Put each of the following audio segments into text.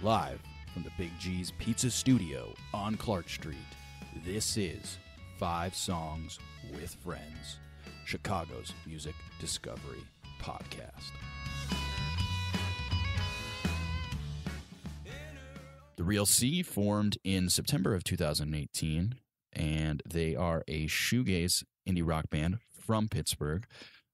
Live from the Big G's Pizza Studio on Clark Street, this is 5 Songs with Friends, Chicago's music discovery podcast. The Real C formed in September of 2018, and they are a shoegaze indie rock band from Pittsburgh.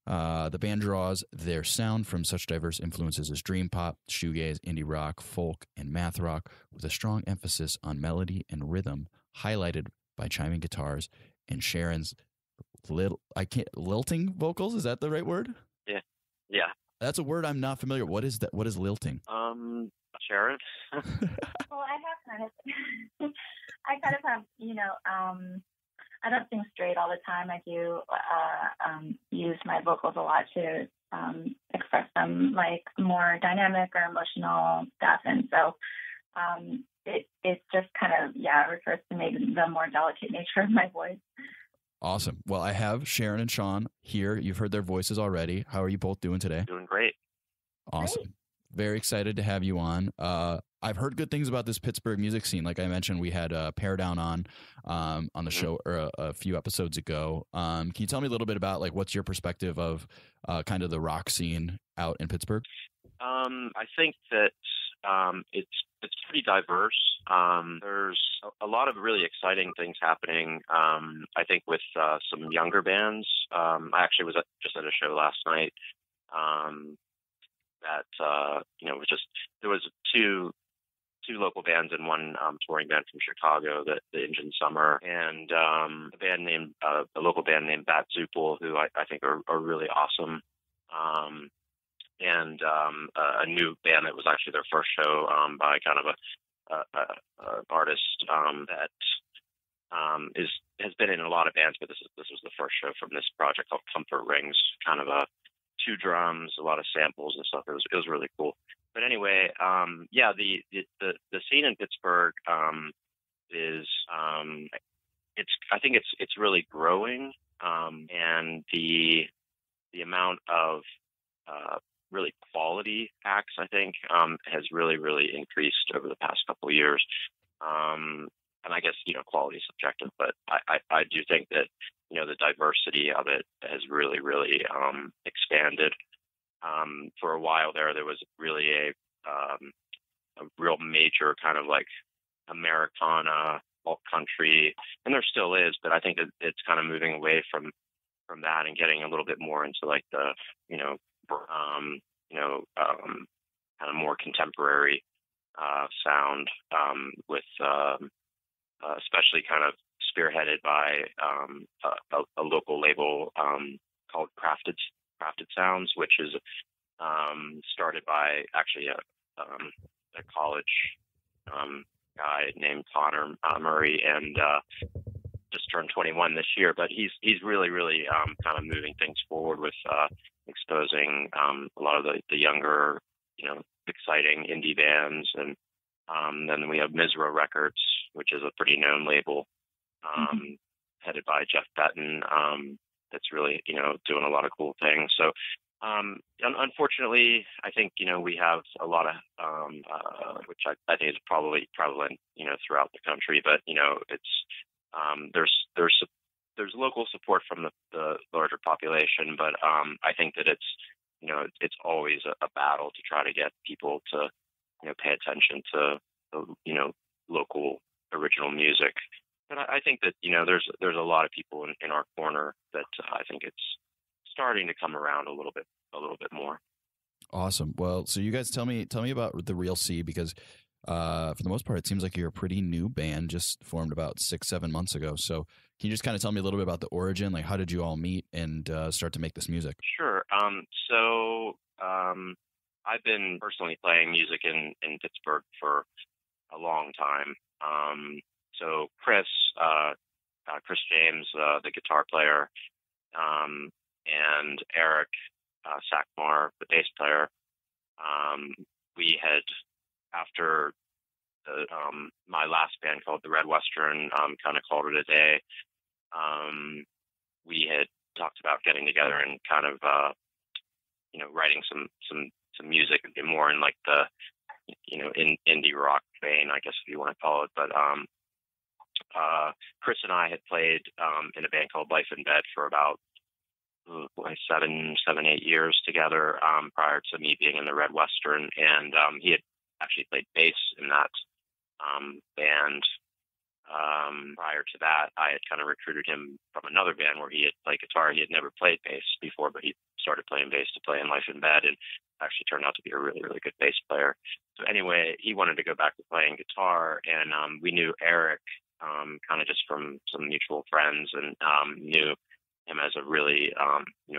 The band draws their sound from such diverse influences as dream pop, shoegaze, indie rock, folk, and math rock, with a strong emphasis on melody and rhythm, highlighted by chiming guitars and Sharon's lilting vocals. Is that the right word? Yeah. That's a word I'm not familiar with. What is that? What is lilting? Sharon? Well, I kind of have, I don't sing straight all the time. I do use my vocals a lot to express some like more dynamic or emotional stuff. And so it just kind of, refers to maybe the more delicate nature of my voice. Awesome. Well, I have Sharon and Sean here. You've heard their voices already. How are you both doing today? Doing great. Awesome. Great. Very excited to have you on. I've heard good things about this Pittsburgh music scene. Like I mentioned, we had Pair Down on the show or a few episodes ago. Can you tell me a little bit about like what's your perspective of kind of the rock scene out in Pittsburgh? I think that it's pretty diverse. There's a lot of really exciting things happening. I think with some younger bands. I actually was just at a show last night. There was two local bands and one touring band from Chicago, the Indian Summer, and a local band named Bat Zupul, who I think are really awesome. And a new band that was actually their first show by kind of an artist that has been in a lot of bands, but this was the first show from this project called Comfort Rings. Kind of 2 drums, a lot of samples and stuff. It was really cool. But anyway, the scene in Pittsburgh is I think it's really growing, and the amount of really quality acts, I think, has really increased over the past couple of years. And I guess, quality is subjective, but I do think that, the diversity of it has really expanded. For a while there was really a real major kind of like Americana, folk country, and there still is, but I think it's kind of moving away from that and getting a little bit more into like the, kind of more contemporary sound, with especially kind of spearheaded by a local label called Crafted Sounds, which is started by actually a college guy named Connor Murray, and just turned 21 this year. But he's really kind of moving things forward with exposing a lot of the younger, exciting indie bands, and then we have Misra Records, which is a pretty known label, headed by Jeff Betton, that's really, doing a lot of cool things. So, unfortunately, I think, we have a lot of, which I think is probably prevalent, throughout the country, but, it's, there's local support from the larger population, but, I think that it's always a battle to try to get people to, pay attention to, local original music. But I think that, there's a lot of people in our corner that I think it's starting to come around a little bit more. Awesome. Well, so you guys tell me about the Real C, because for the most part, it seems like you're a pretty new band, just formed about 6-7 months ago. So can you just kind of tell me a little bit about the origin? Like, how did you all meet and start to make this music? Sure. So I've been personally playing music in Pittsburgh for a long time. So Chris James, the guitar player, and Eric Sakmar, the bass player, we had, after my last band called the Red Western kind of called it a day, we had talked about getting together and kind of writing some music more in like the in indie rock vein, I guess if you want to call it. But Chris and I had played in a band called Life in Bed for about 8 years together prior to me being in the Red Western, and he had actually played bass in that band. Prior to that, I had kind of recruited him from another band where he had played guitar. He had never played bass before, but he started playing bass to play in Life in Bed, and actually turned out to be a really, really good bass player. So anyway, he wanted to go back to playing guitar, and we knew Eric kind of just from some mutual friends, and knew him as a really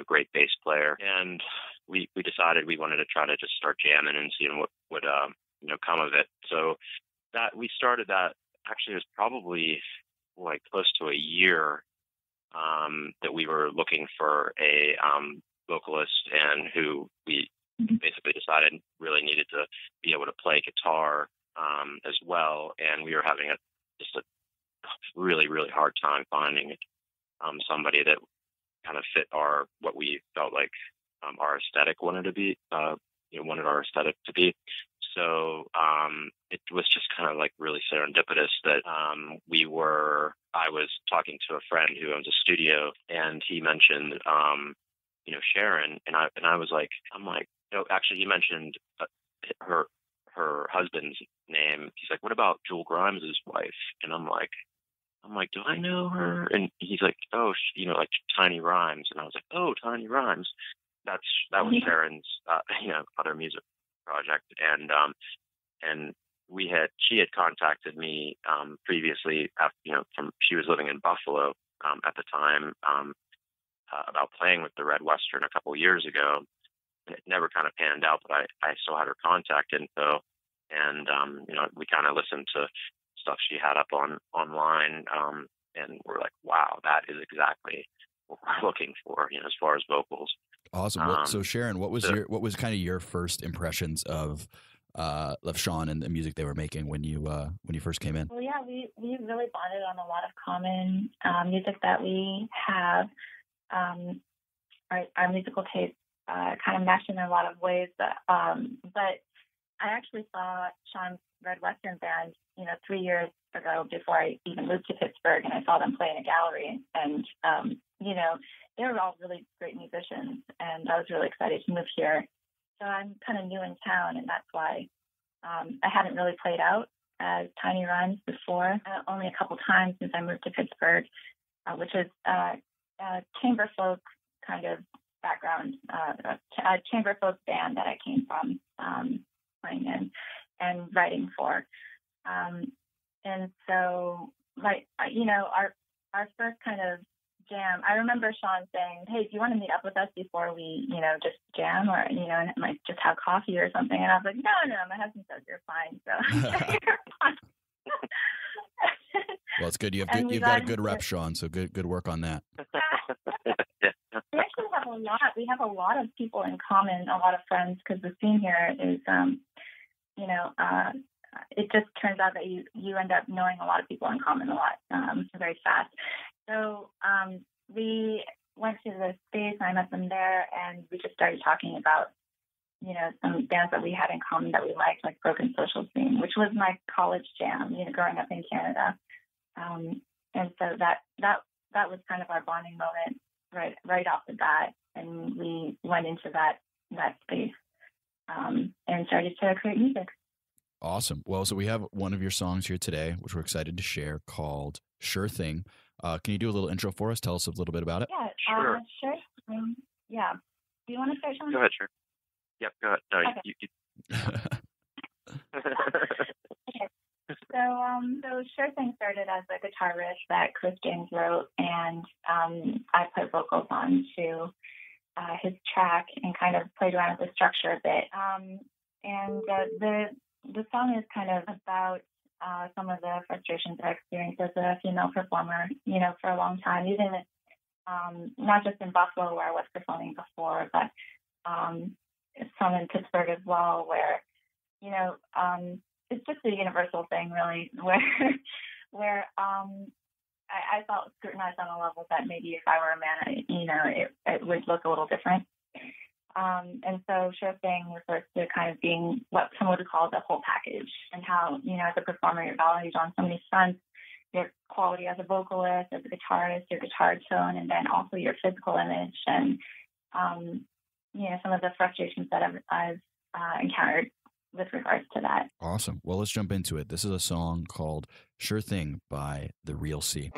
great bass player. And we decided we wanted to try to just start jamming and seeing what would come of it. So that we started that. Actually, it was probably like close to a year that we were looking for a vocalist, and who we basically decided really needed to be able to play guitar as well. And we were having just a really, really hard time finding somebody that kind of fit what we felt like our aesthetic wanted to be, wanted our aesthetic to be. So it was just kind of like really serendipitous that I was talking to a friend who owns a studio, and he mentioned, Sharon, and I was like, actually he mentioned her husband's name. He's like, what about Jewel Grimes' wife? And I'm like, do I know her? And he's like, oh, like Tiny Rhymes. And I was like, oh, Tiny Rhymes. That was Sharon's, other music project. And she had contacted me previously after, she was living in Buffalo at the time, about playing with the Red Western a couple years ago. And it never kind of panned out, but I still had her contact info, and we kind of listened to stuff she had up online, and we're like, wow, that is exactly what we're looking for, as far as vocals. Awesome. So Sharon, what was kind of your first impressions of Sean and the music they were making when you first came in? Well, yeah, we really bonded on a lot of common music that we have. Our musical taste kind of meshed in a lot of ways, but I actually saw Sean's Red Western band, 3 years ago before I even moved to Pittsburgh, and I saw them play in a gallery, and they were all really great musicians, and I was really excited to move here. So I'm kind of new in town, and that's why I hadn't really played out as Tiny Rhymes before, only a couple times since I moved to Pittsburgh, which is chamber folk kind of background, a chamber folk band that I came from playing in and writing for. And so, our first kind of jam, I remember Sean saying, hey, do you want to meet up with us before we, just jam or, and like just have coffee or something? And I was like, no, my husband says you're fine. So you're fine. Well, it's good. You've got a good rep, Sean. So good work on that. We actually have a lot. We have a lot of people in common, a lot of friends, because the scene here is, it just turns out that you end up knowing a lot of people in common a lot very fast. So we went to the space, and I met them there, and we just started talking about, some bands that we had in common that we liked, like Broken Social Scene, which was my college jam, growing up in Canada. And so that was kind of our bonding moment right off the bat, and we went into that space and started to create music. Awesome. Well, so we have one of your songs here today, which we're excited to share, called Sure Thing. Can you do a little intro for us? Tell us a little bit about it. Yeah, sure. Sure. Yeah. Do you want to start, Sean? Go ahead, sure. Yep, go ahead. No, okay. you. Okay. So Sure Thing started as a guitar riff that Chris James wrote, and I put vocals onto his track and kind of played around with the structure a bit. And the song is kind of about some of the frustrations I experienced as a female performer, for a long time, even not just in Buffalo where I was performing before, but some in Pittsburgh as well, where, it's just a universal thing, really, where I felt scrutinized on a level that maybe if I were a man, it would look a little different. And so sure thing refers to kind of being what someone would call the whole package, and how, as a performer, you're valued on so many fronts: your quality as a vocalist, as a guitarist, your guitar tone, and then also your physical image. And, some of the frustrations that I've encountered with regards to that. Awesome. Well, let's jump into it. This is a song called Sure Thing by The Real C.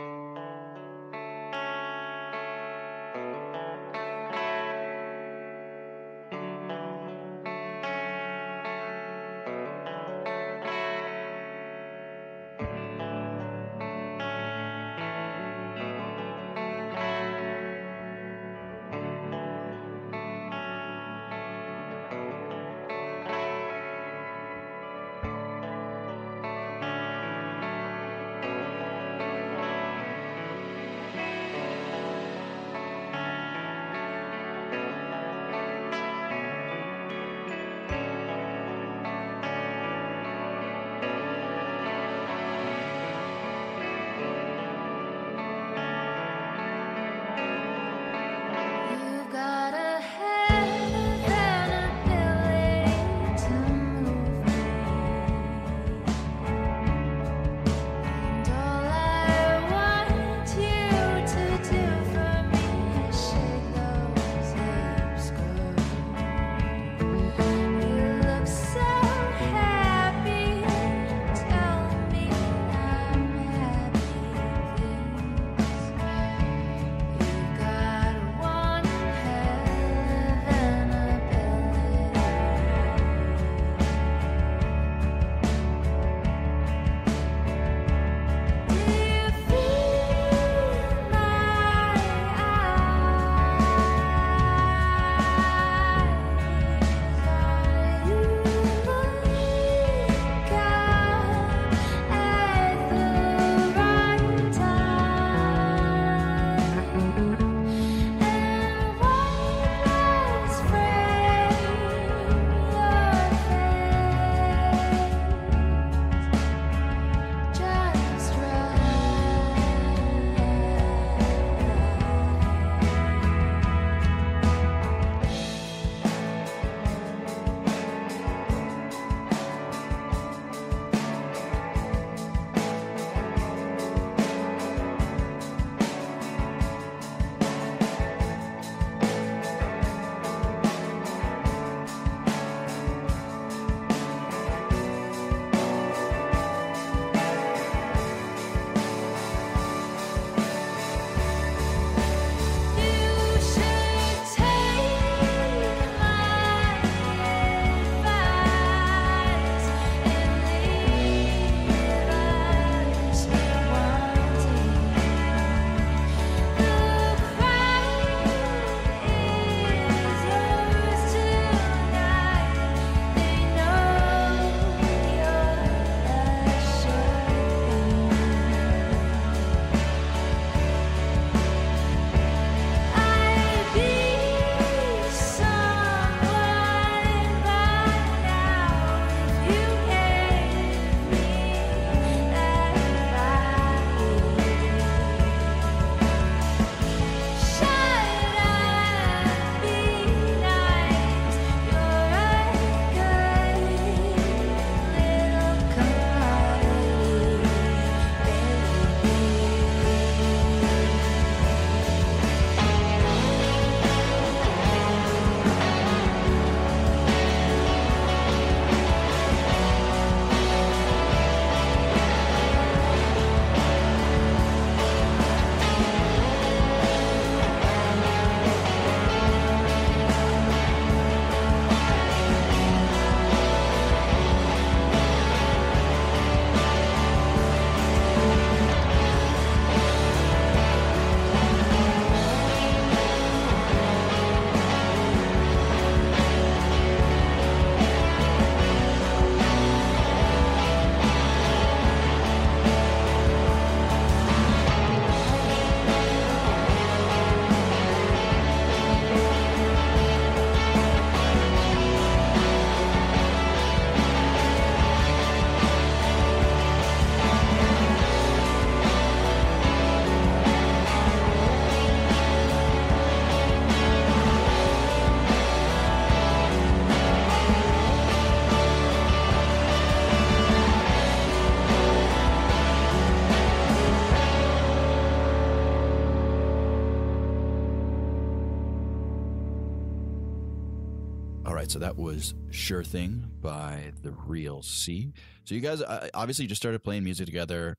So that was Sure Thing by The Real C. So you guys obviously just started playing music together,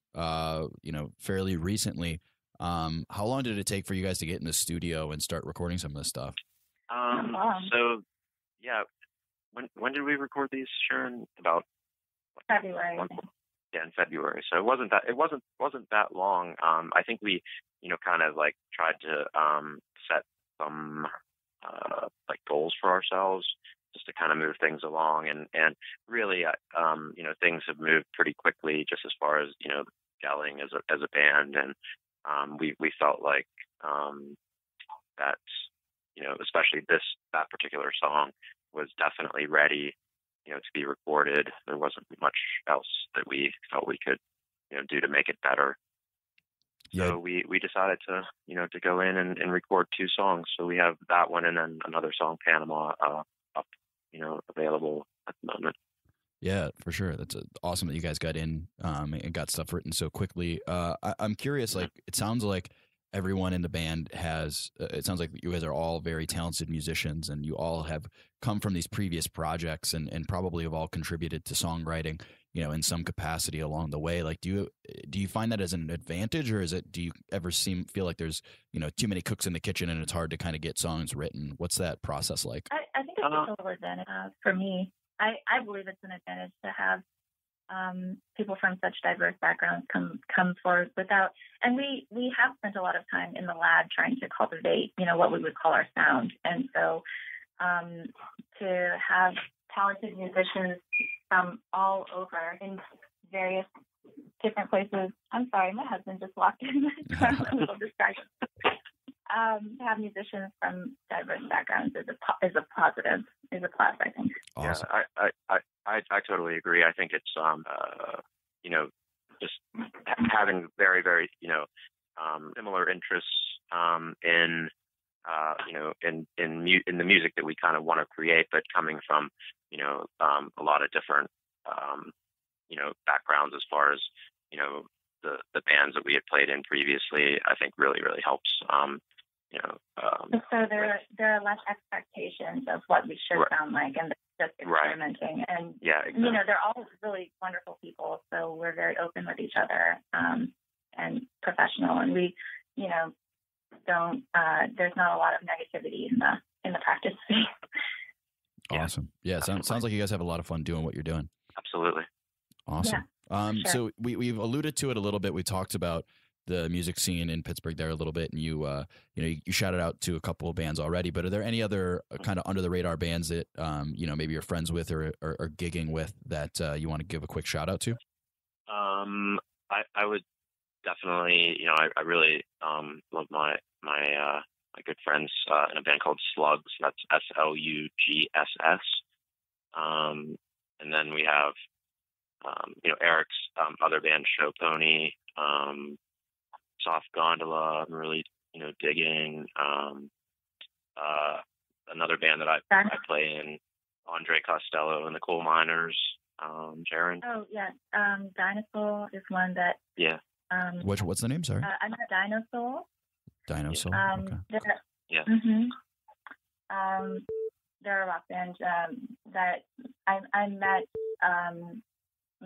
fairly recently. How long did it take for you guys to get in the studio and start recording some of this stuff? So, yeah, when did we record these, Sharon? About February. Yeah, in February. So it wasn't that long. I think we, kind of like tried to set some like goals for ourselves just to kind of move things along, and really, things have moved pretty quickly just as far as gelling as a band, and we felt like that especially that particular song was definitely ready to be recorded. There wasn't much else that we felt we could do to make it better. Yeah. So we decided to to go in and record 2 songs. So we have that one and then another song, Panama, up available at the moment. Yeah, for sure. That's awesome that you guys got in and got stuff written so quickly. I'm curious, like, it sounds like everyone in the band it sounds like you guys are all very talented musicians, and you all have come from these previous projects and probably have all contributed to songwriting, in some capacity along the way. Like, do you find that as an advantage, or do you ever feel like there's, too many cooks in the kitchen and it's hard to kind of get songs written? What's that process like? I think it's a total advantage for me. I believe it's an advantage to have people from such diverse backgrounds come forward and we have spent a lot of time in the lab trying to cultivate, what we would call our sound. And so to have talented musicians from all over in various different places. I'm sorry, my husband just walked in. I'm a little distracted. To have musicians from diverse backgrounds is a positive, is a plus, I think. Awesome. Yeah, I totally agree. I think it's just having very, very similar interests in the music that we kind of want to create, but coming from a lot of different backgrounds as far as the bands that we had played in previously. I think really helps. So there are less expectations of what we should sound like, and just experimenting. Right. And yeah, exactly. They're all really wonderful people, so we're very open with each other and professional. And we, don't. There's not a lot of negativity in the practice space. Awesome. Yeah, sounds like you guys have a lot of fun doing what you're doing. Absolutely. Awesome. Yeah, sure. So we've alluded to it a little bit. We talked about the music scene in Pittsburgh there a little bit, and you shouted out to a couple of bands already, but are there any other kind of under the radar bands that maybe you're friends with or gigging with that you want to give a quick shout out to? I would definitely, I really love my good friends in a band called Slugs. That's SLUGSS. And then we have Eric's other band, Show Pony. Soft Gondola, I'm really, digging. Another band that I play in, Andre Costello and the Coal Miners, Sharon. Oh, yeah. Dinosaur is one that... Yeah. What's the name, sorry? I'm a Dinosaur. Dinosaur, okay. Yeah. Mm-hmm. They're a rock band that I met...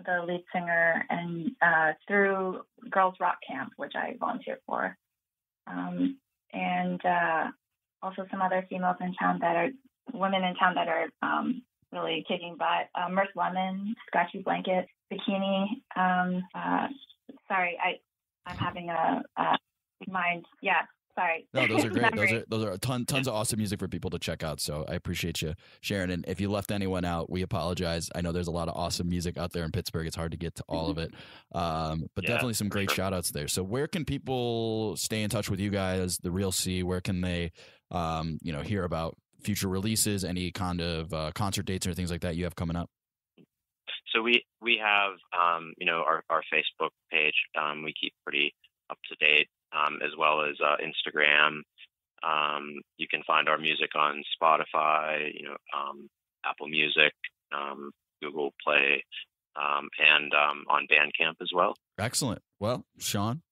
the lead singer and through Girls Rock Camp, which I volunteered for, and also some other women in town that are really kicking butt. Mirth Lemon, Scratchy Blanket, Bikini. Sorry, I'm having a mind. Yeah. Sorry. No, those are great. Those are tons of awesome music for people to check out. So I appreciate you, Sharon. And if you left anyone out, we apologize. I know there's a lot of awesome music out there in Pittsburgh. It's hard to get to all of it. But definitely some great shout outs there. So where can people stay in touch with you guys, The Real C? Where can they, hear about future releases, any kind of concert dates or things like that you have coming up? So we have, our Facebook page. We keep pretty up to date. As well as Instagram. You can find our music on Spotify, Apple Music, Google Play, and on Bandcamp as well. Excellent. Well, Sharon,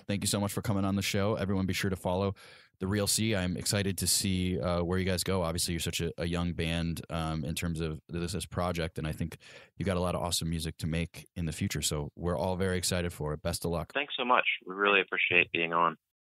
thank you so much for coming on the show. Everyone be sure to follow the Real C. I'm excited to see where you guys go. Obviously, you're such a young band in terms of this project, and I think you got a lot of awesome music to make in the future. So we're all very excited for it. Best of luck. Thanks so much. We really appreciate being on.